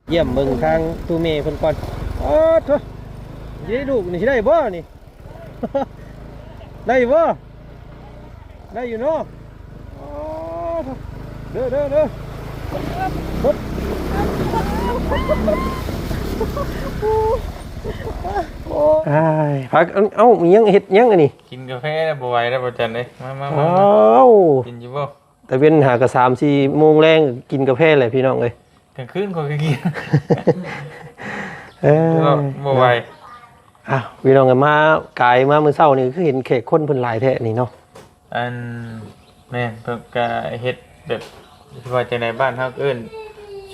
เยี่ยมเบิ่งทางตู้เมย์เพิ่นก่อนอ๋อโธ่สิได้ลูกนี่สิได้บ่นี่ ได้บ่ได้อยู่เนาะอ๋อโธ่เด้อปุ๊บอ้ายพักเอ้ามียังเฮ็ดยังอันนี้กินกาแฟแล้วบ่ไหวแล้วบ่จันเด้มาอ้าวกินอยู่บ่แต่เป็นหากะ3-4 โมงแรงกินกาแฟแหละพี่น้องเอ้ยกลางคืนก็กินบ่ไหวพี่น้องกันมากายมามื้อเช้านี่คือเห็นแขกคนเพิ่นหลายแท้นี่เนาะอันแม่นเพิ่นก็เฮ็ดแบบว่าจังได๋บ้านเฮาเอิ้น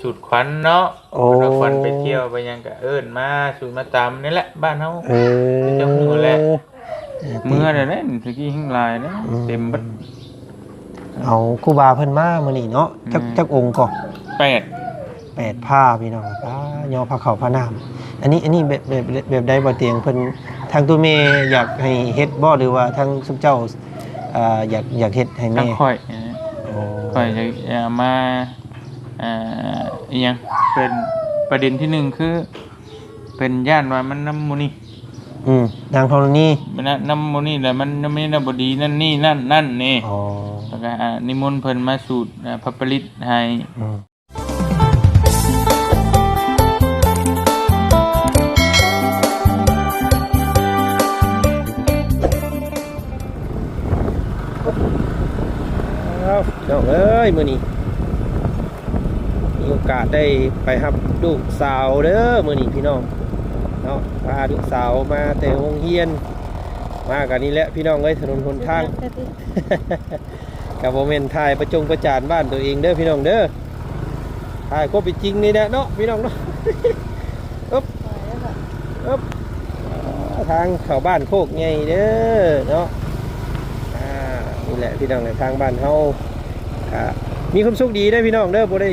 สูตรขวัญเนาะเราขวัญไปเที่ยวไปยังก็เอิ้นมาสูตรมาตามนี่แหละบ้านเฮาเจ้าฮู้แหละเมื่อได้นั่นตะกี้หิ้งลายนะเต็มบัดเอาครูบาเพิ่นมามื้อนี้เนาะจักองค์ก่อน8ผ้าพี่น้องย่อผ้าขาวผ้าน้ำอันนี้แบบใดบ่เตียงเพิ่นทางตัวแม่อยากให้เฮ็ดบ่หรือว่าทางซุมเจ้าอยากเฮ็ดให้แม่ค่อยจะมาอีหยังเป็นประเด็นที่1คือเป็นย่านว่ามันน้ำมูนี่นางธรณีมันน้ำมูนี่แหละมันไม่ได้บ่ดีนั่นนี่อ๋อแล้วก็นิมนต์เพิ่นมาสูตรพระปริตให้น้องเอ้ยมื้อนี้มีโอกาสได้ไปรับลูกสาวเด้อมื้อนี้พี่น้องเนาะพาลูกสาวมาแต่โรงเรียนมากันนี่แหละพี่น้องเอ้ยถนนหนทางกับโมเมนต์ถ่ายประจานบ้านตัวเองเด้อพี่น้องเด้อถ่ายก็เป็นจริงนี่แหละเนาะพี่น้องเนาะอึ๊บทางเข้าบ้านโคกใหญ่เด้อเนาะนี่แหละพี่น้องในทางบ้านเฮามีความสุขดีได้พี่น้องเด้อบ่ได้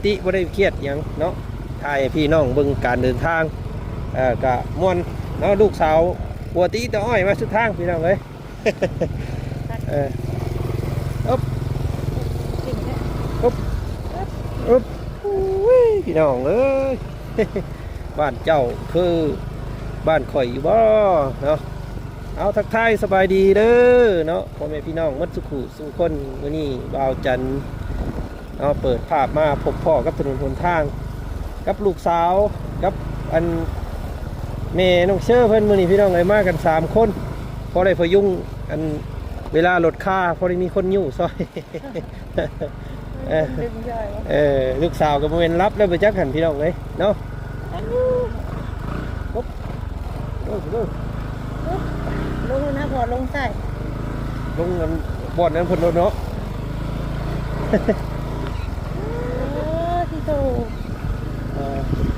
ติบ่ได้เครียดหยังเนาะถ่ายพี่น้องเบิ่งการเดินทางกะม่วนเนาะลูกสาวหัวตีตะอ้อยมาสุดทางพี่น้องเอ้ยพี่น้องเอ้ยบ้านเจ้าคือบ้านข่อยอยู่บ่เนาะเอาทักทายสบายดีเด้อเนาะพ่อแม่พี่น้องมัดสุขุสุคนวันนี้บ่าวจันเอาเปิดภาพมาพบพ่อกับถนนหนทางกับลูกสาวกับอันแม่น้องเชื่อเพื่อนมือนี่พี่น้องเลยมากัน3 คนพอได้พยุงอันเวลาลดค่าพอได้มีคนอยู่ซอยลูกสาวกับโมเมนรับแล้วไปจักหันพี่น้องเลยเนาะลงนะพอลงใส่ลงนั้นบ่อนนั้นพนเนาะที่โต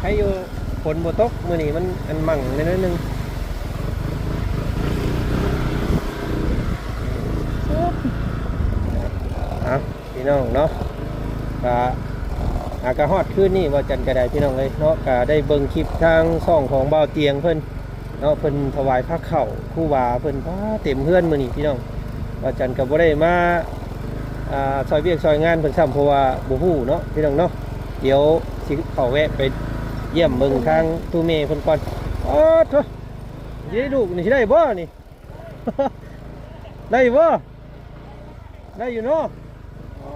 ให้อยู่ฝนบ่ตกมื้อนี้มันอันมั่งนิดนึงพี่น้องเนาะกะฮอดคืนนี่ว่าจันกระไดพี่น้องเลยเนาะกะได้เบิ่งคลิปทางช่องของเบาเตียงเพิ่นเนาะเพิ่นถวายพระเข่าคู่วาเพิ่นเต็มเพื่อนมื้อนี้พี่น้องว่าจันก็บ่ได้มาซอยเวียกซอยงานเพิ่นซ้ำเพราะว่าบ่ฮู้เนาะพี่น้องเนาะเดี๋ยวสิเข้าแวะไปเยี่ยมเบิ่งทางตู้เมย์เพิ่นก่อนอ๋อโธ่สิได้ลูกนี่สิได้บ่นี่ ได้บ่ได้อยู่เนาะอ๋อ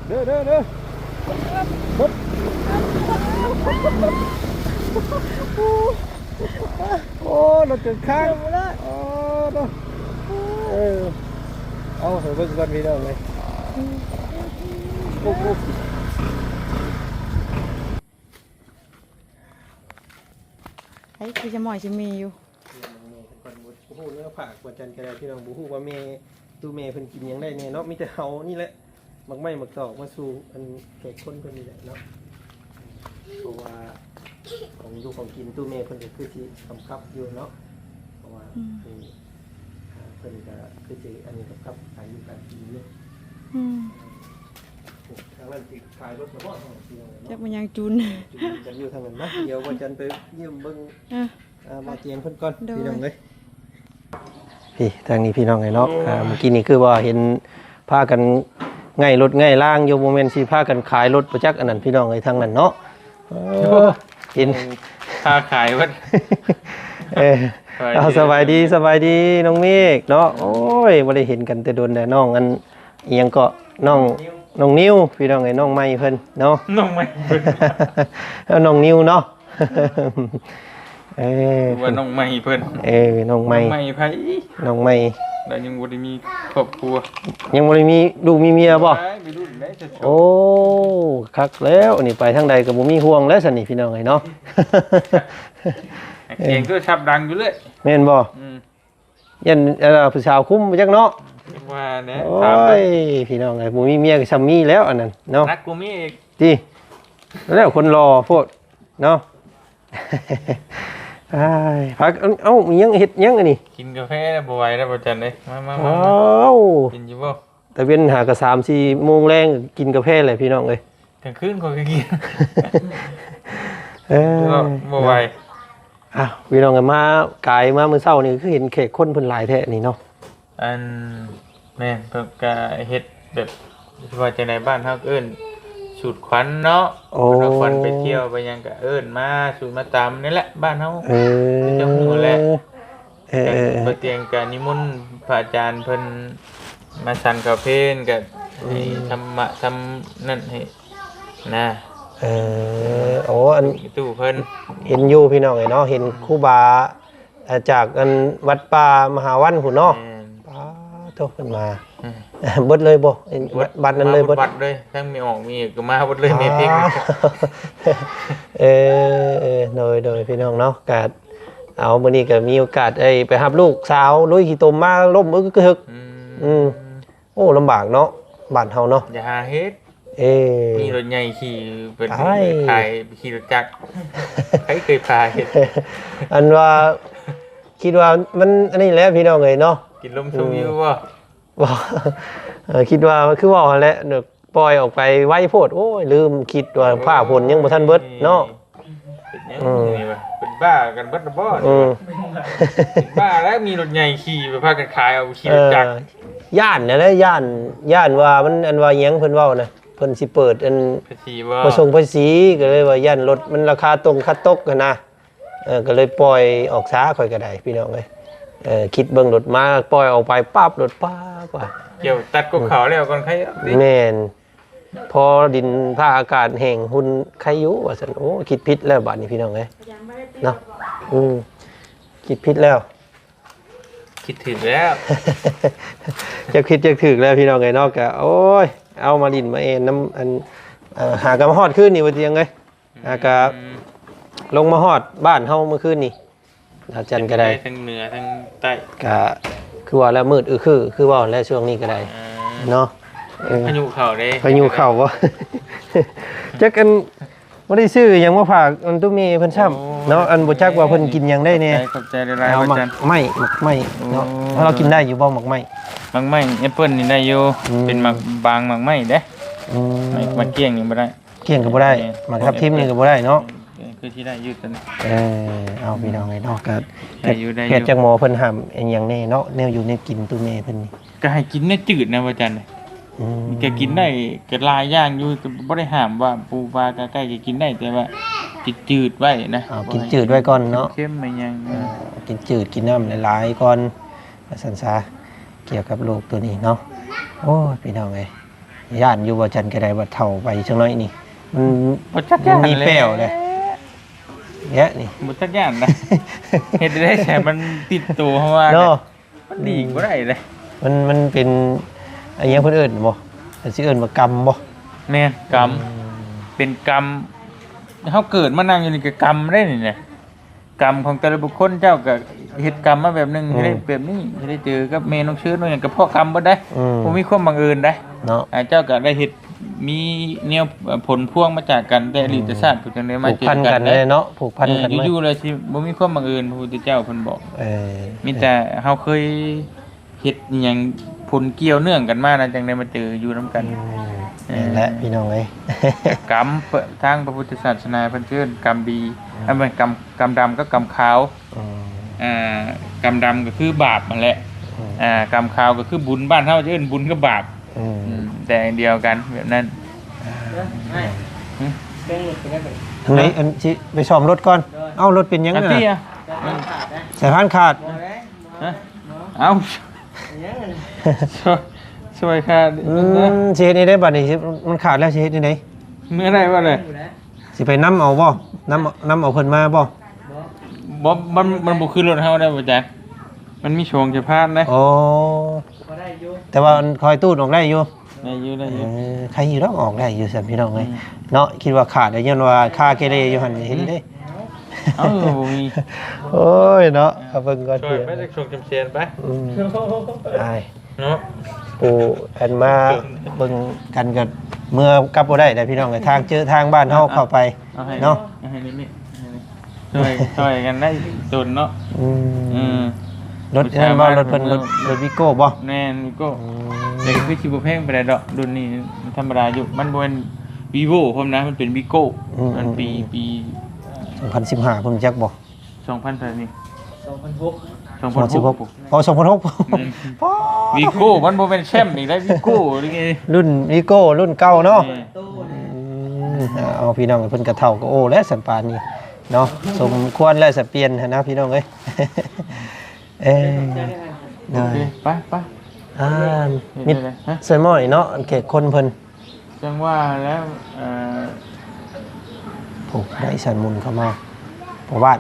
เด้อปุ๊บโอ้รถจนข้างอ๋อเอาเบิ่งก่อนพี่น้องเลยปุ๊บไอ้คือจะหมอยจะมีอยู่บุหูเนื้อผักกว่าจันกระไดพี่น้องบุหูว่าเมย์ตู้เมย์เพิ่นกินยังได้เนี่ยเนาะมีแต่เฮานี่แหละมักไม่มักตอกมาสู่อันแขกคนเพิ่นนี่แหละเนาะเพราะว่าของอยู่ของกินตู้เมย์เพิ่นก็คือที่กำกับอยู่เนาะเพราะว่าเพิ่นก็คือที่อันนี้กำกับการอยู่การกินเนี่ยทางนั้นสิขายรถมาบ่จักมันยังจูนกันอยู่ทางนั้นนะเดี๋ยวว่าจันไปเยี่ยมเบิ่งมาเตียงเพิ่นก่อนพี่น้องเอ้ยพี่ทางนี้พี่น้องไงเนาะเมื่อกี้นี่คือว่าเห็นพากัน ง่ายรถง่ายล่างอยู่โมเมนต์สิพากันขายรถประจักษ์อันนั้นพี่น้องเอ้ยทางนั้นเนาะเห็น ค่าขายวัด เอาสบายดีน้องเมฆเนาะโอ้ยบ่ได้เห็นกันแต่โดนแต่น้องอันอีหยังก็น้องนิ้วพี่น้องไอ้น้องใหม่เพิ่นเนาะ น้องใหม่ เอาน้องนิ้วเนาะเออ ว่าน้องใหม่เพิ่น น้องใหม่ ใหม่ไผ น้องใหม่ แล้วยังบ่ได้มีครอบครัว ยังบ่ได้มีลูกมีเมียบ่ ไปรุ่นได้จะจบ โอ้คักแล้วนี่ไปทางใดก็บ่มีห่วงแล้วซั่นนี่พี่น้องไอ้เนาะ เสียงก็ชับดังอยู่เลย แม่นบ่ยันผู้สาวคุ้มไปจักเนาะ ว่าเนี่ย โอ้ ถามเลย พี่น้องไอ้บ่มีเมียก็ซ้ำมีแล้วอันนั้นเนาะ นักกูมีอีก ติแล้วคนรอโพดเนาะ อ้ายพักเอ้ามียังเฮ็ดยังอันนี้ กินกาแฟแล้วบ่ไหวแล้วบ่จันเลยมา ว้าว กินอยู่บ่ แต่เว้นหาก็3-4 โมงแรงกินกาแฟเลยพี่น้องเอ้ย กลางคืนก็กิน เออ บ่ไหว อ้าวพี่น้องกันมากายมามื้อเช้านี่คือเห็นแขกคนเพิ่นหลายแท้นี่เนาะ อันแม่นเพิ่นก็เฮ็ดแบบว่าจังไดบ้านเฮาเอิ้นสูตรขวัญเนาะ โอ้ เราควันไปเที่ยวไปยังก็เอิ้นมาสูตรมาตามนี่แหละบ้านเฮา เออ เจ้าหมู่แหละ เออ บ่เตียงก็นิมนต์พระอาจารย์เพิ่นมาสั่นกาเพนก็ให้ธรรมะทำนั่นให้นะ โอ้อัน ตู้เพิ่น เห็นอยู่พี่น้องไอ้เนาะเห็นครูบาจากอันวัดป่ามหาวันพุ่นเนาะ แม่น ป้าโตขึ้นมาเบิดเลยบ่บัดนั้นเลยเบิด บัดเลยทั้งมีออกมีก็มาเบิดเลยมีเพลง โดยพี่น้องเนาะกาดเอามื้อนี้ก็มีโอกาสไปรับลูกสาวลุยขี้ตมมาล่มอึกทึกโอ้ลำบากเนาะบ้านเฮาเนาะ อย่าหาเฮ็ด มีรถใหญ่ขี่เป็น ใช่ ขายขี่รถจักรใครเคยพาเฮ็ด อันว่าคิดว่ามันอันนี้แหละพี่น้องเอ้ยเนาะ กินลมชมวิวบ่ ว่าคิดว่าคือว่าแหละเด็กปล่อยออกไปไว้โพดโอ้ยลืมคิดว่าผ้าผลยังบ่ทันเบิดเนาะ เป็นหยังนี่วะเป็นบ้ากันเบิดบ่ เป็นบ้าแล้วมีรถใหญ่ขี่ไปพากันขายเอาขี่รถจักร ย่านนั่นแหละย่านว่ามันอันว่าหยังเพิ่นเว้านะเพิ่นสิเปิดอัน ภาษีบ่ ประสงค์ภาษีก็เลยว่าย่านรถมันราคาตรงคัดตกกันนะก็เลยปล่อยออกช้าค่อยก็ได้พี่น้องเอ้ยคิดเบิ่งรถมาปล่อยออกไปปั๊บรถป๊าบว่า เกี่ยวตัดกบเขาแล้วก่อนใครเอาดิ แม่นพอดินผ้าอากาศแห้งหุ่นใครอยู่ว่าซั่นโอ้คิดผิดแล้วบัดนี้พี่น้องเอ้ยเนาะคิดผิดแล้ว คิดถึงแล้ว จะคิดจะถึกแล้วพี่น้องไงนอกก็โอ้ยเอามาดินมาเองน้ำอันหากมาฮอดขึ้นนี่ว่าเตียงไงหากะลงมาฮอดบ้านเฮาเมื่อคืนนี่อาจารย์ก็ได้ ทั้งเหนือทั้งใต้ ก็คือว่าแล้วมืดคือว่าแล้วช่วงนี้ก็ได้เนาะ พายุเข้าเด้ พายุเข้าบ่ จักอันบ่ได้ซื้อหยังมาฝากอันตุ้มีเพิ่นซ้ำเนาะอันบ่จักว่าเพิ่นกินหยังได้แน่ ขอบใจหลายๆ เอา อา หมัก จารย์ ไหม้เนาะเรากินได้อยู่บ่หมักไหม้ บางไม้แอปเปิ้ลนี่ได้อยู่เป็นหมักบางหมักไม้เด้มันเกี้ยงนี่บ่ได้ เกี่ยงก็บ่ได้หมักทับทิมนี่ก็บ่ได้เนาะ คือที่ได้อยู่ตอนนี้ เอาพี่น้องไอ้เนาะก็ ได้อยู่ได้อยู่ เฮ็ดจักหมอเพิ่นห้ามอันหยังแน่เนาะแนวอยู่ในกินตู้แม่เพิ่นนี่ ก็ให้กินเนื้อจืดนะอาจารย์ อืม แกกินได้แกลายย่างอยู่ก็บ่ได้ห้ามว่าปูปลาใกล้ๆแกกินได้แต่ว่ากินจืดไว้นะ เอากินจืดไว้ก่อนเนาะ เข้มๆไม่ยัง กินจืดกินน้ำหลายๆก่อนว่าซั่นซะเกี่ยวกับโรคตัวนี้เนาะโอ้ยพี่น้องเอ้ยย่านอยู่บ่จันก็ได้บ่เฒ่าไปจังน้อยนี่มัน บ่จักย่าน มีแป้วเลยเนี่ยนี่ บ่จักย่านนะ เฮ็ดได้แต่มันติดตัวเพราะว่า เนาะ มันดีบ่ได้เลย มันเป็นอันหยังเพิ่นเอิ้นบ่เพิ่นสิเอิ้นว่ากรรมบ่ แม่นกรรมเป็นกรรมเฮาเกิดมานั่งอยู่นี่ก็กรรมได้นี่แหละกรรมของแต่ละบุคคลเจ้าก็เฮ็ดกรรมมาแบบนึงให้ได้แบบนี้ให้ได้เจอกับแม่น้องเชื้อน้องหยังก็เพราะกรรมบ่ได้บ่มีความบังเอิญได้ เนาะ เจ้าก็ได้เฮ็ดมีแนวผลพวงมาจากกันแต่อดีตชาติผู้จังได๋มา ผูก เจอ พัน กั กัน น ได้ เลยเนาะผูกพันกัน อยู่ๆเลยสิบ่มีความบังเอิญพระพุทธเจ้าเพิ่นบอก มีแต่เฮาเคยเฮ็ดอหยังผลเกี่ยวเนื่องกันมานะจังได้มาเจออยู่นํกัน นี่แหละพี่น้องเอ้ย กรรมทางพระพุทธศาสนาเพิ่นเชื่อกรรมดีอันเป็นกรรมดำกับกรรมขาวกรรมดำก็คือบาปนั่นแหละกรรมขาวก็คือบุญบ้านเฮาจะเอิ้นบุญกับบาป แต่งเดียวกันแบบนั้น ทางไหนอันสิไปซ่อมรถก่อนเอ้ารถเป็นยัง อัน น่ะ ที่อ่ะ สายพานขาด ฮะเอ้าช่วยค่ะ สิเฮ็ดนี่ได้บัดนี้สิมันขาดแล้วสิเฮ็ดนี่ได เมื่อไรวะเลย สิไปนำเอาบ่นำเอาเพิ่นมาบ่ บ่มันบ่คือรถเฮาได้บ่จ๊ะมันมีโชงจะพานได้ อ๋อแต่ว่ามันคอยตูดออกได้อยู่ ได้อยู่ได้อยู่ ใครอยู่ต้องออกได้อยู่ซั่นพี่น้องเอ้ยเนาะคิดว่าขาดได้ย้อนว่าค่าเกเรอยู่หั่นเห็นเด้ เอ้าบ่มี โอ้ยเนาะเอาเบิ่งก่อน ช่วย เพื่อน ไปจักโชงจำเชียนไป อาย เนาะ ปูอันมาเบิ่งกันกับเมื่อกลับบ่ได้แต่พี่น้องเอ้ยทางเจอทางบ้านเฮาเข้าไป เอาให้ เนาะ เอาให้นี่ช่วยกันได้ตุนเนาะ อืมรถนั่นบ่รถเพิ่นรถวิโก้บ่ แน่นก็เด็กคือสิบ่แพงไปได้ดอกรุ่นนี้ธรรมดาอยู่มันบ่เป็น Vivo พร้อมนะมันเป็น Vigo มันปี 2015ผมจักบ่ 2000เท่านี้ 2016อ๋อ2006 Vigo มันบ่เป็นแชมป์อีกแล้ว Vigo นี่ไง รุ่นวิโก้รุ่นเก่าเนาะเอาพี่น้องเพิ่นก็เฒ่าก็โอ้แล้วสันปานนี้เนาะสมควรแล้วสิเปลี่ยนหั้นนะพี่น้องเอ้ยเอ้ยได้ ไป มิดเซนม้อยเนาะอันเขตคนเพิ่น จังว่าแล้วผูกได้สันมุนเข้ามาเพราะบ้าน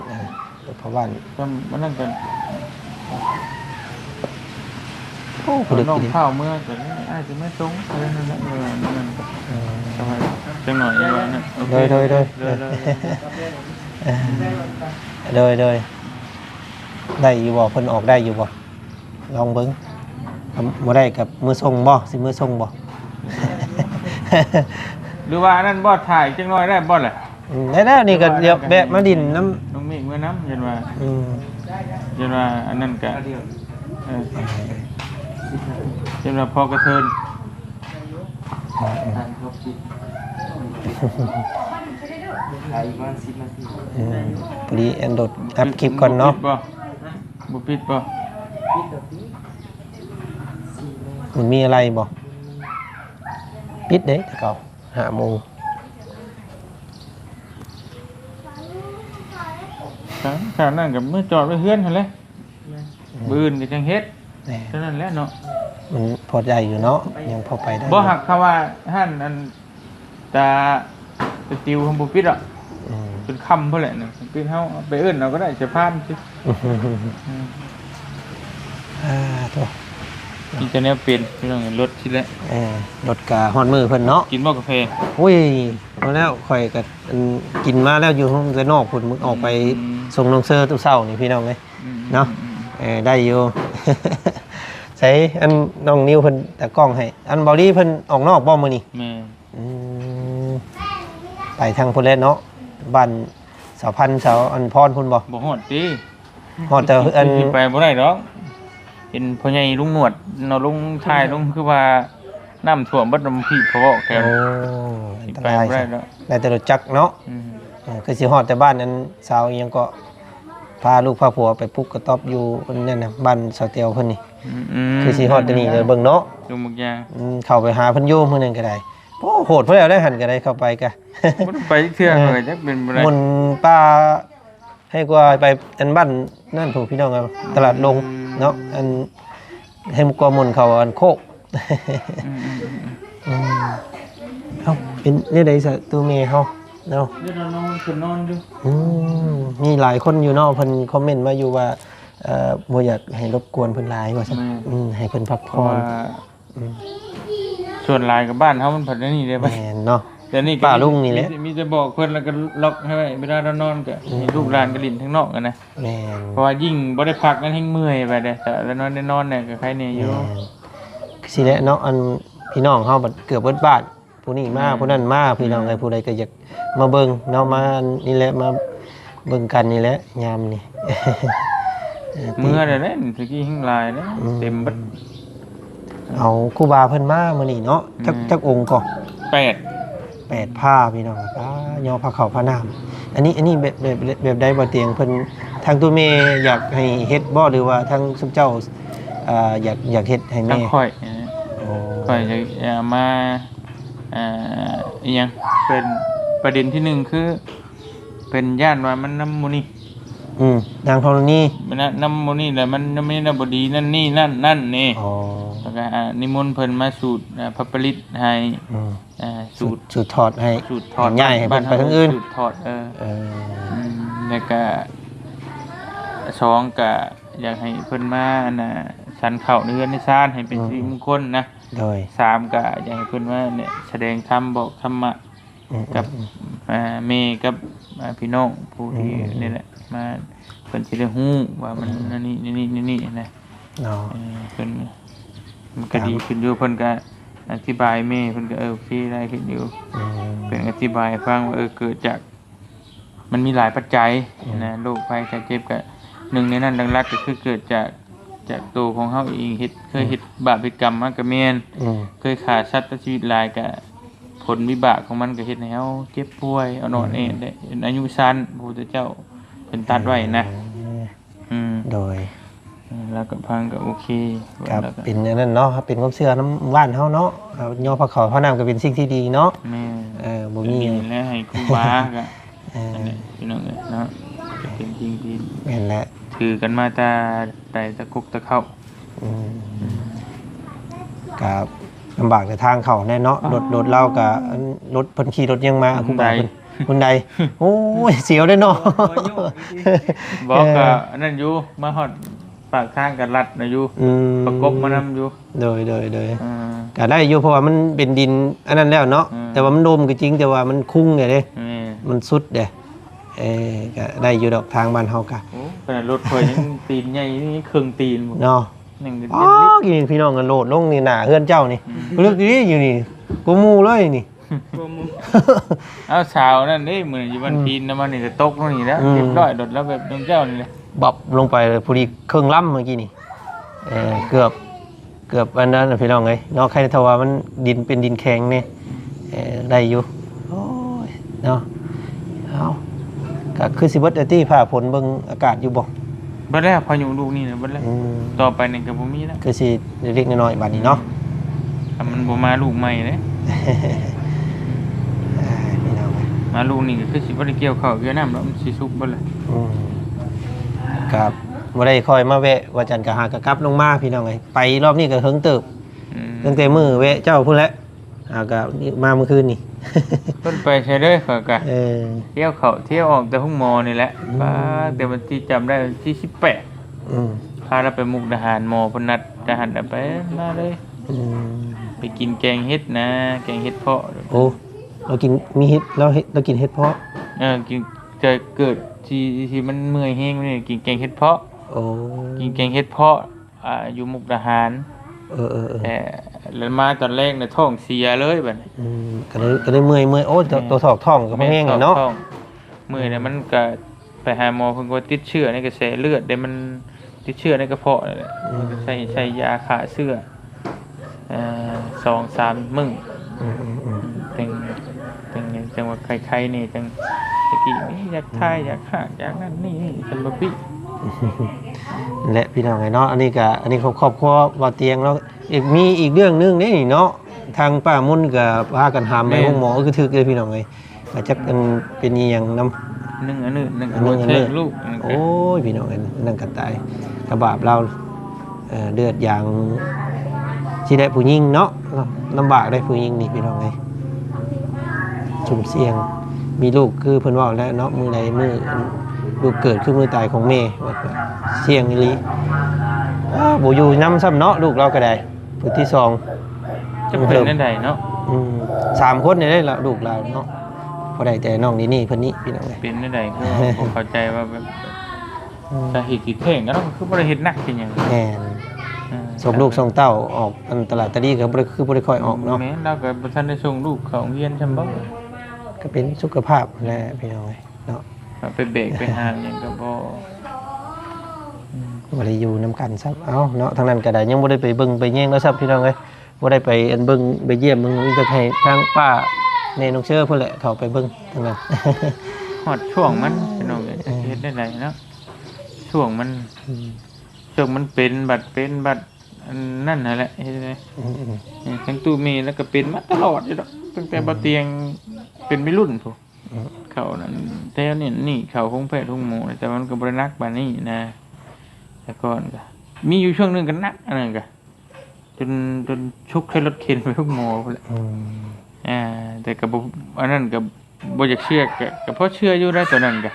เพราะบ้าน มันนั่นกัน โอ้ผู้เด็ก น้อง กิน ข้าวเมื่อแต่อาจจะไม่ตรงอะไรนั่นแหละนั่นจังหน่อยว่านะ โดยได้อยู่บ่เพิ่นออกได้อยู่บ่ลองเบิ่งบ่ได้กับมือส่งบ่สิมือส่งบ่ หรือว่านั่นบ่ถ่ายจังหน่อยได้บ่แหละ ได้นี่ก็เดี๋ยวแบะมาดินน้ำ น้องเมฆเมื่อน้ำยันว่าอันนั้นกะยันว่าพอกระเทิน พอดีแอนโดดอัพคลิปก่อนเนาะ บุปิดบ่ มันมีอะไรบ่ปิดเด้แต่เก่า5 โมง ขนาดนั้นกับเมื่อจอดไว้เฮือนหั่นแหละบืนก็จังเฮ็ดเท่านั้นแหละเนาะ มันพอใจอยู่เนาะยังพอไปได้ บ่หักคำว่าหั่นอันตาติวของบุปิดอ่ะจนค่ำพุ่นแหละนึงปิดเฮาไปเอิ้นเราก็ได้จะพานสิ ตัว กินจะแนวเป็นพี่น้องรถทีละ รถกะฮอดมือเพิ่นเนาะ กินบ่กาแฟ อุ้ยมาแล้วข่อยก็กินมาแล้วอยู่ห้องแต่นอกพุ่นมึงออกไปส่งน้องเซอร์ตู้เช้านี่พี่น้องเอ้ยเนาะได้อยู่ ใช้อันน้องนิวเพิ่นแต่กล้องให้อันเบาลี่เพิ่นออกนอกบ่มื้อนี้ แม่ ไปทางพุ่นแล้วเนาะบ้านสาวพันธุ์สาวอันพรพุ่นบ่ บ่ฮอดติ ฮอดแต่อัน ไปบ่ได้ดอกเป็นพ่อใหญ่ลุงหนวดเนาะลุงชายลุงคือว่าน้ำท่วมเบิดน้ำพี่เพราะว่าแก โอ้อันต ไป ราย บ่ได้ดอก ได้แต่รถจักรเนาะคือสิฮอดแต่บ้านนั้นสาวอีหยังก็พาลูกพาผัวไปปลุกกระต๊อบอยู่นั่นน่ะบ้านสาวเตียวเพิ่นนี่คือสิฮอดแต่นี่เลยเบิ่งเนาะ ลุงบักยาง เข้าไปหาเพิ่นอยู่มื้อนึงก็ได้โอ้โหดเพิ่นแล้วได้หันก็ได้เข้าไปกะ บ่ได้ไปเทื่อเลยจักเป็นบ่ได้ มนป้าให้กว่าไปอันบ้านนั่นถูกพี่น้องครับตลาดลงเนาะอันให้กว่ามนเขาอันโคกเอ้าเป็นนี่ได้ซะตัวเมย์เฮาเนาะ เดี๋ยวนอนคือนอนอยู่ มีหลายคนอยู่เนาะเพิ่นคอมเมนต์มาอยู่ว่าบ่อยากให้รบกวนเพิ่นหลายว่าซั่นให้เพิ่นพัก เพ ผ่ ราะ อน ว่าส่วนหลายกับบ้านเฮามันผัดนี่ได้ แม่ ป่ะ นเนาะ แต่นี่ ป้าลุงนี่แหละ มีจะบอกเพิ่นแล้วก็ล็อกให้ไว้เวลาเรานอนก็ให้ลูกหลานก็ลิ้นข้างนอกกันนะ แม่น เพราะว่ายิ่งบ่ได้พักนั้นแฮงเมื่อยไปเด้แต่แล้วนอนได้นอนเนี่ยก็ใครเนี่ยอยู่ สิแหละเนาะอันพี่น้องเฮาบัดเกือบเบิดบ้านผู้นี้มาผู้นั้นมาพี่น้องไอ้ผู้ใดก็อยากมาเบิ่งเนาะมานี่แหละมาเบิ่งกันนี่แหละยามนี่ เมื่อได้เด้ตะกี้แฮงหลายเด้เต็มเบิด เอาครูบาเพิ่นมามื้อนี้เนาะจักองค์ก็ 8 ผ้าพี่น้องย่อผ้าขาวผ้าน้ำอันนี้แบบใดบ่เตียงเพิ่นทางตัวแม่อยากให้เฮ็ดบ่หรือว่าทางซุมเจ้าอยากเฮ็ดให้ ทั้ แม่ งค่อย โอ้ ค่ ข่อยจะมาอีหยังเป็นประเด็นที่หนึ่งคือเป็นย่านว่ามันน้ำมูนี่ นางธรณี มันน้ำมูนี่แต่มันไม่ได้บดีนั่นนี่นั่นนี่ อ๋อ แล้วก็นิมนต์เพิ่นมาสูตรพระปริตให้สูตรถอดให้ สูตรถอด ง่ายให้เพิ่นไปทางอื่น สูตรถอดแล้วก็สองก็อยากให้เพิ่นมาฉันเข้าในเรือนในศาลให้เป็นสิริมงคลนะ โดย สามก็อยากให้เพิ่นว่าเนี่ยแสดงธรรมบอกธรรมะกับเมย์กับพี่น้องผู้ที่นี่แหละมาเพิ่นสิได้ฮู้ว่ามันนี่นะ เนาะ เพิ่นมันก็ดีขึ้นอยู่เพิ่นก็อธิบายเมย์เพิ่นก็โอเคได้ขึ้นอยู่เพิ่นอธิบายฟังว่าเกิดจากมันมีหลายปัจจัยนะโรคภัยไข้เจ็บก็หนึ่งในนั้นหลักๆก็คือเกิดจากตัวของเฮาเองเคยเฮ็ดบาปผิดกรรมมาก็แม่นเคยฆ่าสัตว์ชีวิตหลายก็ผลวิบากของมันก็เฮ็ดให้เฮาเจ็บป่วยเอานอนได้อายุสั้นพระพุทธเจ้าเพิ่นตัดไว้นะโดยแล้วก็พังก็โอเคครับเป็นอันนั้นเนาะเป็นความเชื่อน้ำบ้านเฮาเนาะย่อพระเขาพระนามก็เป็นสิ่งที่ดีเนาะแม่บ่มีแล้วให้ครูบาก็อันนี้พี่น้องเนาะเป็นจริงที่แม่นแหละถือกันมาแต่ตะกุกตะเข้ากับลำบากแต่ทางเขาแน่เนาะรถเล่ากับรถเพิ่นขี่รถยังมาคุณใดคุณใดโอ้ยเสียวได้เนาะบอกก็อันนั้นอยู่มาฮอดปากทางกันลัดนะอยู่ประกบมานำอยู่โดยก็ได้อยู่เพราะว่ามันเป็นดินอันนั้นแล้วเนาะแต่ว่ามันโดมก็จริงแต่ว่ามันคุ้งเนี่ยเด้มันสุดเด้ก็ได้อยู่ดอกทางบ้านเฮากะขนาดรถข่อยยังตีนใหญ่นี่ครึ่งตีนเนาะอ๋อกินพี่น้องกันโลดลงนี่หน้าเฮือนเจ้านี่เลือกดีอยู่นี่กูมูเลยนี่เอาสาวนั่นเด้เหมือนอยู่บ้านตีนนะมันนี่จะตกลงนี่แล้วเรียบร้อยดดแล้วแบบน้องเจ้านี่แหละบับลงไปเลยพอดีเครื่องล่ำเมื่อกี้นี่เกือบอันนั้นพี่น้องเอ้ยเนาะใครทว่ามันดินเป็นดินแข็งนี่ได้อยู่โอ้ยเนาะเอาก็คือสิเบิดตี้ผ่าฝนเบิ่งอากาศอยู่บ่เบิดแล้วพายุลูกนี่นะเบิดแล้วต่อไปนี่ก็บ่มีแล้วคือสิเล็กๆน้อยๆบัดนี้เนาะถ้ามันบ่มาลูกใหม่เด้พี่น้องมาลูกนี่ก็คือสิบ่ได้เกี่ยวข้าวเกี่ยวน้ำแล้วมันสิสุกเบิดเลยครับบ่ได้ค่อยมาแวะว่าจันทร์ก็หากะกลับลงมาพี่น้องเอ้ยไปรอบนี้ก็เฮิงเติบตั้งแต่มื้อแวะเจ้าพุ่นแหละก็มาเมื่อคืนนี่เพิ่นไปใช่เด้อเขาก็เที่ยวเขาเที่ยวออกแต่ห้องมอนี่แหละแต่วันที่จำได้วันที่18พาเราไปมุกดาหารมอเพิ่นนัดทหารไปมาเลยไปกินแกงเห็ดนะแกงเห็ดเพาะโอ้เรากินมีเห็ดเรากินเห็ดเพาะกินจะเกิดที่มันเมื่อยแห้งนี่กินแกงเห็ดเพาะโอ้กินแกงเห็ดเพาะอยู่มุกดาหารแล้วมาตอนแรกเนี่ยท้องเสียเลยแบบก็เลยเมื่อยโอ้ตัวถอกท้องก็แห้งเนาะเมื่อยเนี่ยมันก็ไปหาหมอเพิ่นก็ติดเชื้อในกระแสเลือดได้มันติดเชื้อในกระเพาะนั่นแหละมันก็ใช้ยาฆ่าเชื้อ2-3 มื้อจังว่าใครๆนี่จังตะกี้นี่อยากทายอยากหากอยากนั่นนี่จังบ่ปิและพี่น้องไงเนาะอันนี้ครอบครัวบ่เตียงแล้วมีอีกเรื่องนึงนี่เนาะทางป้ามุ่นก็พากันหามไปห้องหมอก็ถึกเลยพี่น้องเอ้ยอาจจะเป็นอีหยังนำนึงเชิงลูกโอ้ยพี่น้องเอ้ยนั่นก็ตายกระบาปเราเลือดอย่างสิได้ผู้หญิงเนาะลำบากได้ผู้หญิงนี่พี่น้องเอ้ยสุ่มเสี่ยงมีลูกคือเพิ่นว่าแล้วเนาะมื้อใดมื้อลูกเกิดคือมื้อตายของแม่ว่าเสี่ยงอีหลีบ่อยู่นำซ้ำเนาะลูกเราก็ได้ผู้ที่2จะเป็นจังไดเนาะ3คนนี่ได้ละลูกเราเนาะพอได้แต่น้องนี่เพิ่นนี่พี่น้องเอ้ยเป็นจังไดคือผมเข้าใจว่าแบบสาเหตุที่แท้งก็ต้องคือบ่ได้เฮ็ดหนักเป็นหยังแม่นส่งลูกส่งเต้าออกอันตลาดตะลีก็บ่ได้ค่อยออกเนาะแม่นเราก็บ่ทันได้ส่งลูกเข้าโรงเรียนจำบ่ก็เป็นสุขภาพแหละพี่น้องเนาะไปเบรกไปหามหยังก็บ่ได้อยู่นำกันซับเนาะทางนั้นก็ได้ยังบ่ได้ไปเบิ่งไปแย่งแล้วซับพี่น้องเอ้ยบ่ได้ไปอันเบิ่งไปเยี่ยมมึงมีแต่ให้ทางป้าแม่น้องเชื่อพุ่นแหละเข้าไปเบิ่งทางนั้นฮอดช่วงมันพี่น้องเอ้ยเฮ็ดได้ไดเนาะช่วงมันเป็นบัด อันนั่นน่ะแหละเฮ็ดได้ อืม ทั้งตู้มีแล้วก็เป็นมาตลอดอยู่ดอกตั้งแต่บ่เตียงเป็นไม่รุ่นพุ่นเขานั่นแต่นี่เขาคงแพทย์คงหมู่แต่มันก็บ่ได้หนักปานนี้นะแต่ก่อนก็มีอยู่ช่วงหนึงก็หนักอันนั้นก็จนชุกให้รถเข็นไปทุกหมู่พุ่นแหละ อืม แต่ก็บ่อันนั้นก็บ่อยากเชื่อก็เพราะเชื่ออยู่ได้ตัวนั้นก็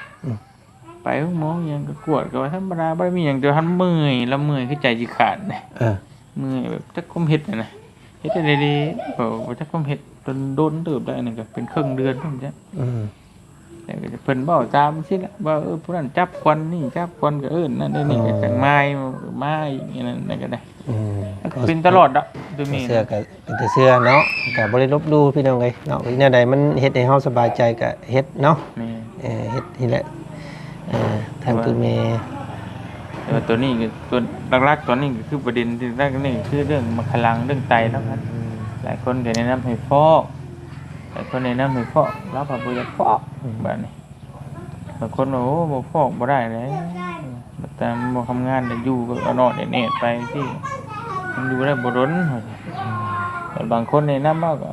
ไปทุกหมู่หยังก็กวดก็ว่าธรรมดาบ่ได้มีหยังแต่หันเมื่อยแล้วเมื่อยคือใจสิขาดนะ เมื่อยแบบจักคมเฮ็ดนะเฮ็ดได้ดีๆบ่จักคมเฮ็ดจนโดนเติบได้นั่นก็เป็นครึ่งเดือนพุ่นจ้ะ อืม แต่ก็จะเพิ่นเว้าตามสิล่ะว่าผู้นั้นจับควันนี่จับควันก็นั่นได้นี่ก็จังไม้อย่างนั้นก็ได้ อืม เป็นตลอดดอกตัวมี เสื้อก็เป็นแต่เสื้อเนาะก็บ่ได้ลบดูพี่น้องเอ้ยเนาะแนวใดมันเฮ็ดให้เฮาสบายใจก็เฮ็ดเนาะ แม่ เฮ็ดนี่แหละทางตัวเม แต่ว่าตัวนี้ก็ตัวหลักๆตัวนี้ก็คือประเด็นที่แรกนี่คือเรื่องมะขลังเรื่องไตแล้วครับหลายคนก็แนะนำให้ฟอกหลายคนแนะนำให้ฟอกรับบ่อยากฟอกแบบนี้บางคนโอ้บ่ฟอกบ่ได้เลยแต่บ่ทำงานได้อยู่ก็เอานอนเน็ตๆไปที่มันอยู่ได้บ่ดนแต่บางคนแนะนำว่าก็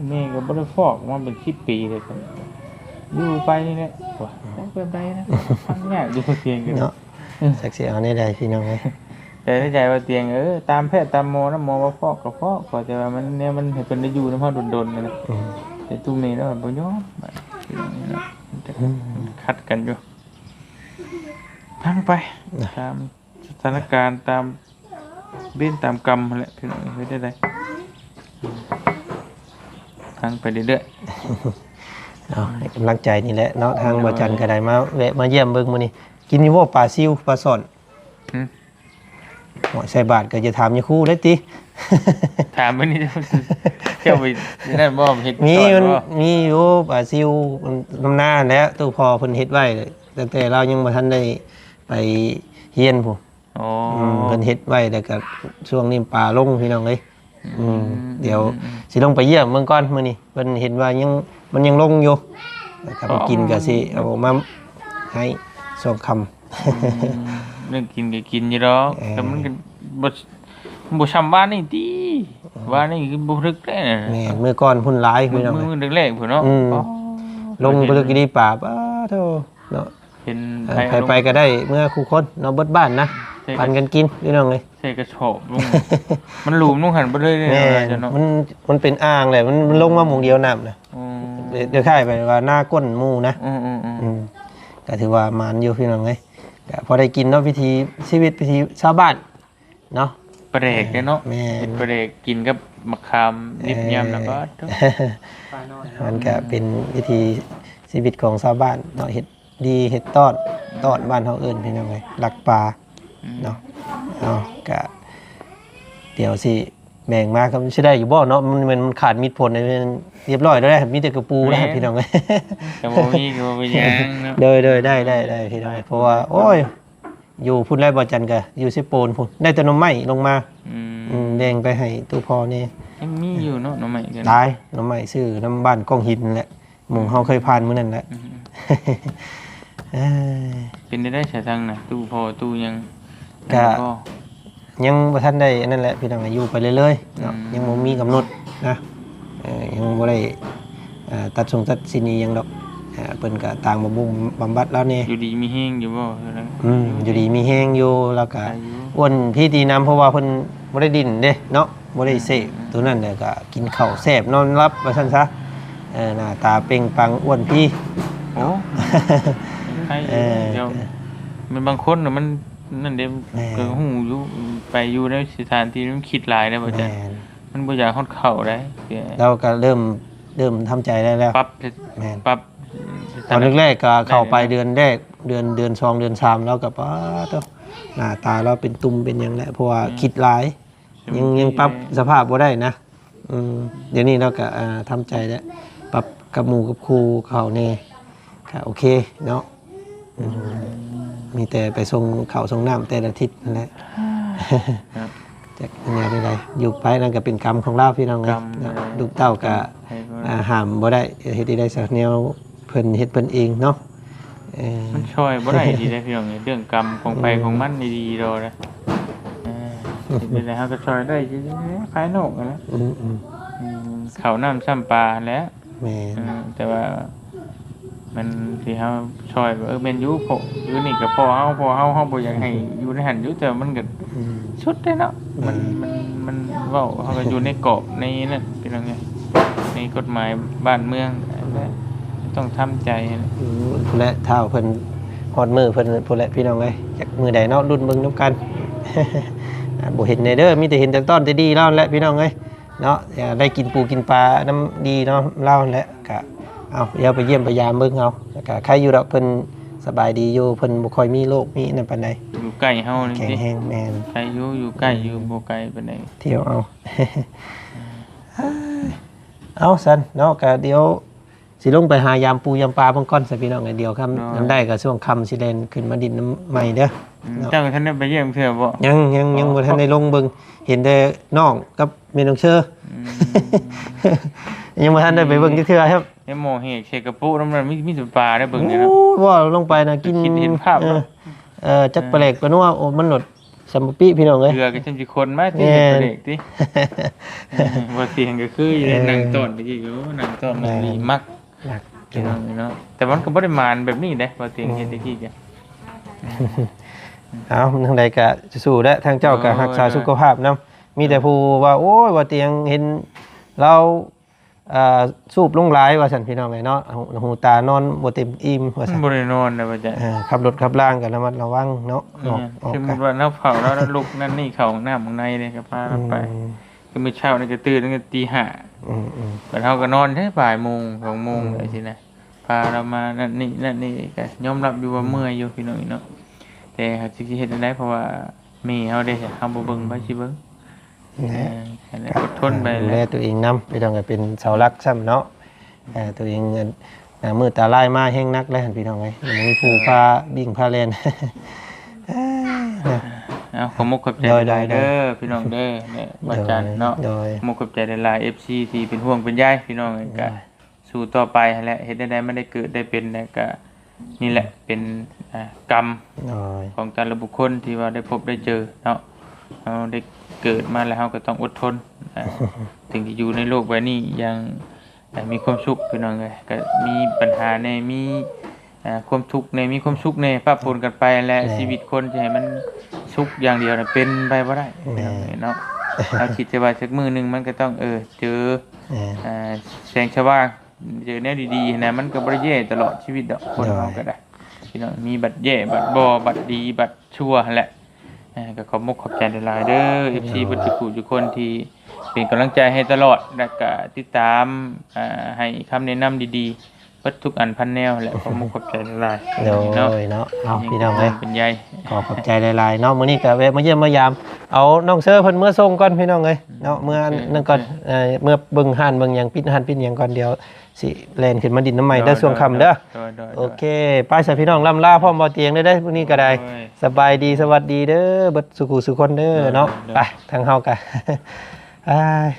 แม่ก็บ่ได้ฟอกมาเป็น10ปีเลยครับอยู่ไปนี่แหละว่าเป็นไปนะฟังยากอยู่เพียงกัน เนาะสักสิเอาได้พี่น้องเอ้ย แต่ในใจว่าเตียงตามแพทย์ตามหมอนะหมอว่าฟอกก็ฟอกก็แต่ว่ามันเนี่ยมันให้เพิ่นได้อยู่นำเฮาดนๆนะแต่ตู้นี้แล้วบ่ยอมบัดนี้นะคัดกันอยู่ทั้งไปตามสถานการณ์ตามเบ้นตามกรรมนั่นแหละพี่น้องเฮ็ดได้ทั้งไปเรื่อย เอาให้กำลังใจนี่แหละเนาะทางบ่จันก็ได้มาแวะมาเยี่ยมเบิ่งมื้อนี้กินอยู่บ่ปลาซิวปลาซ่อน หึ หอยใส่บาทก็จะถามอยู่คู่ได้ติ ถามมื้อนี้เที่ยวไปนั่นบ่เฮ็ด มี สอ มัน บ่ มีอยู่ปลาซิวมันน้ำหน้าแล้วตู้พอเพิ่นเฮ็ดไว้เลยตั้งแต่เรายังบ่ทันได้ไปเฮียนพุ่น อ๋อ เพิ่นเฮ็ดไว้แล้วก็ช่วงนี้ปลาลงพี่น้องเอ้ยเดี๋ยวสิลงไปเยี่ยมเบิ่งก่อนมื้อนี้เพิ่นเห็นว่ายังมันยังลงอยู่แล้วก็กินก็สิเอามาให้สองคำ เรื่องกินก็กินอยู่ดอกแต่มันก็บ่ชำบ้านนี่ติบ้านนี่คือบ่ทึกได้น่ะ แม่นมื้อก่อนพุ่นหลาย มื พี่น้อง อแรกๆพุ่นเนาะ ลงไปลึกดีป่าป้าเท่าเนาะ เป็น ใครไปก็ได้เมื่อคู่คนเนาะเบิดบ้านนะปันกันกินพี่น้องเลย ใส่กระสอบลงมันหลุมลงหันไปเลย แม่ จ้ะเนาะ มันเป็นอ่างเลยมันลงมาหมู่เดียวน้ำนะ อืม เดี๋ยวค่ายไปว่าหน้าก้นหมู่นะ อืม ก็ถือว่ามานอยู่พี่น้องเลยก็พอได้กินเนาะพิธีชีวิตพิธีชาวบ้านเนาะ ปลาแดกเนาะ แม่ เป็นปลาแดกกินกับมะขามนิบยำแล้วก็ มันก็เป็นวิธีชีวิตของชาวบ้านเนาะเฮ็ดดีเฮ็ดตอดบ้านเฮาเอิ้นพี่น้องเลยรักป่าเนาะเอาก็เดี๋ยวสิแบ่งมาก็สิได้อยู่บ่เนาะมันขาดมิตรผลเรียบร้อยแล้วมีแต่กระปูแล้วพี่น้องเลย ก็บ่มีก็บ่ยังเนาะ โดยได้พี่น้องเพราะว่าโอ้ยอยู่พุ่นไรบ่จันก็อยู่สิโปนพุ่นได้แต่หนมไม้ลงมาแดงไปให้ตู้พอนี่ ยังมีอยู่เนาะหน่อไม้กัน ตายหนมไม้ซื้อน้ำบ้านกองหินแหละหมู่เฮาเคยผ่านมื้อนั้นแหละเอ้ย เป็นได้ใช้ทางน่ะตู้พอตู้ยัง ยังบ่ทันได้อันนั้นแหละพี่น้องอยู่ไปเรื่อยๆเนาะยังบ่มีกำหนดนะยังบ่ได้ตัดสินอีหยังดอกเพิ่นก็ต่างบำบัดแล้วนี่ อยู่ดีมีแห้งอยู่บ่เท่านั้น อยู่ดีมีแห้งอยู่แล้วก็อ้วนพี่ตีน้ำเพราะว่าเพิ่นบ่ได้ดินเด้เนาะบ่ได้เสพตัวนั้นเนี่ยก็กินข้าวแซ่บนอนรับว่าซั่นซะหน้าตาเปล่งปลังอ้วนพี่ โอ้ใครเดี๋ยวมันบางคนน่ะมันนั่นเด้ก็ฮู้อยู่ไปอยู่ในสถานที่มันคิดหลายได้บ่จ๊ะมันบ่อยากฮอดเข้าได้ เราก็เริ่มทำใจได้แล้ว ปรับ แม่น ปรับ ตอนแรกๆก็เข้าไปเดือนแรกเดือน2เดือน3แล้วก็ป้าเต้าหน้าตาเราเป็นตุ่มเป็นหยังแหละเพราะว่าคิดหลายยังปรับสภาพบ่ได้นะเดี๋ยวนี้เราก็ทำใจแล้วปรับกับหมู่กับครูเขานี่ก็โอเคเนาะมีแต่ไปส่งข้าวส่งน้ำแต่ละอาทิตย์นั่นแหละจากงานอะไรอยู่ไปนั่นก็เป็นกรรมของเราพี่น้องไงลูกเต้าก็ห้ามบ่ได้เฮ็ดได้สักแนวเพิ่นเฮ็ดเพิ่นเองเนาะ มันช่วยบ่ได้ดีได้พี่น้องเรื่องกรรมของไปของมันดีๆดอกนะ เป็นไรเฮาก็ซอยได้สิภายนอกนั่นแหละ อืม ข้าวน้ำซ้ำปลาแหล้ว แม่น แต่ว่ามันที่เฮาซอยว่าแม่นอยู่พออยู่นี่ก็พอเฮาบ่อยากให้อยู่ในหันอยู่แต่มันก็ อืม สุดเลยเนาะมันเว้าเฮาก็อยู่ในกรอบในนั่นเป็นจังไงในกฎหมายบ้านเมืองและต้องทำใจนะ ผู้และเท้าเพิ่นฮอดมือเพิ่นผู้และพี่น้องเอ้ยจักมือใดเนาะรุ่นเบิ่งนํกัน บ่เห็นในเด้อมีแต่เห็นแต่ต้นแต่ดีเล่าแหละพี่น้องเอ้ยเนาะอย่าได้กินปูกินปลาน้ำดีเนาะเล่าแหละก็เอาเดี๋ยวไปเยี่ยมไปยามเบิ่งเอาแล้วก็ใครอยู่ดอกเพิ่นสบายดีอยู่เพิ่นบ่ค่อยมีโรคมีนั่นปานใด อยู่ใกล้เฮานี่ แข็ง สิ แรงแม่น ใกล้อยู่ใกล้อยู่บ่ไกลปานใด เที่ยวเอา เอาซั่นเนาะก็เดี๋ยวสิลงไปหายามปูยามปลาเบิ่งก่อนซะพี่น้องเดียวครับน้ำได้ก็ช่วงค่ำสิเล่นขึ้นมาดินน้ำใหม่เด้อ เจ้าก็ท่านได้ไปเยี่ยมเทื่อบ่ ยังบ่ทันได้ลงเบิ่งเห็นแต่น้องกับแม่น้องเชอ ยังบ่ทันได้ไปเบิ่งจักเทื่อครับ ไอ้หมอเฮกเชกระปุน้ำมันมีสุปลาได้เบิ่งนี่นะ โอ้ว่าลงไปนะกิน คิดเห็นภาพ จักแปลกปะนัวโอ้มันหลดสัมปปี้พี่น้องเอ้ย เรือก็จังสิคนมาที่เฮ็ดเด็กติบ่เสียงก็คืออยู่ในหนังต้นตะกี้โอ้หนังต้นมันดีมัก หนัก พี่น้องเนาะแต่มันก็บ่ได้มานแบบนี้เด้บ่เสียงเฮ็ดตะกี้แก เอาทางใดก็จะสู้และทางเจ้าก็รักษาสุขภาพนํมีแต่ผู้ว่าโอ้ยว่าเตียงเห็นเราสูบลงหลายว่าซั่นพี่น้องเอ้ยเนาะหูตานอนบ่เต็มอิ่มว่าซั่น บ่ได้นอนนะว่าจะ ขับรถขับล่างก็ระมัดระวังเนาะออก สมมุติว่าเราเผาแล้วลุกนั่นนี่เข้าห้องน้ำข้างในเลยก็พาเราไปคือมื้อเช้านี่ก็ตื่นตั้งแต่ตี 5 อืม บัดเฮาก็นอนแค่บ่ายโมง2โมงจังซี่นะพาเรามานั่นนี่ก็ยอมรับอยู่ว่าเมื่อยอยู่พี่น้องเนาะแต่เฮาสิเฮ็ดจังได๋เพราะว่าแม่เฮาได้เฮาบ่เบิ่งไปสิเบิ่งอดทนไป ดู แห แล ล้ว ตัวเองนํพี่น้องก็เป็นเสาหลักซ้ำเนาะตัวเองมือตาลายมาแห้งนักแล้วพี่น้องเอ้ยยังมีผู้พาบิ่งพาเล่น เอาขอมุกขอบใจหลายเด้อพี่น้องเด้อเนี่ยบ่จันเนาะ โดย มุกขอบใจหลาย FC ที่เป็นห่วงเป็นใยพี่น้องก็สู้ต่อไปแหละเฮ็ดได้มันได้เกิดได้เป็นแล้วก็นี่แหละเป็นกรรม โดย ของแต่ละบุคคลที่ว่าได้พบได้เจอเนาะเราได้เกิดมาแล้วเราก็ต้องอดทนถึงจะอยู่ในโลกใบนี้ยังมีความสุขพี่น้องเลยก็มีปัญหาในมีความทุกข์ในมีความสุขในปะปนกันไปและชีวิตคนจะให้มันสุขอย่างเดียวน่ะเป็นไปบ่ได้พี่น้องเอ้ยเนาะเราคิดจะว่าสักมื้อหนึงมันก็ต้องเจอแสงสว่างเจอแนวดีๆนะมันก็บ่ได้แย่ตลอดชีวิตดอกคนเราก็ได้พี่น้องมีบัดแย่บัดบ่บัดดีบัดชั่วแหละก็ขอบมุกขอบใจหลายๆเด้อ FC เพิ่นทุกคนที่เป็นกำลังใจให้ตลอดและก็ติดตามให้คำแนะนำดีๆเบิดทุกอันพันแนวแหละขอบมุกขอบใจหลายๆ โดยเนาะเอาพี่น้องเอ้ย เป็นใย ขอบใจหลายๆเนาะมื้อนี้ก็แวะมาเยี่ยมมายามเอาน้องเซอร์เพิ่นเมื่อส่งก่อนพี่น้องเอ้ยเนาะเมื่อนั่นก่อนเมื่อเบิ่งห้านเบิ่งหยังปิดห้านปิดหยังก่อนเดี๋ยวสิแล่นขึ้นมาดินน้ำใหม่เด้อช่วงค่ำเด้อโอเคไปซะพี่น้องล่ำลาพร้อมบ่เตียงได้มื้อนี้ก็ได้สบายดีสวัสดีเด้อเบิดสุขุสุคนเด้อเนาะไปทางเฮากันอ้าย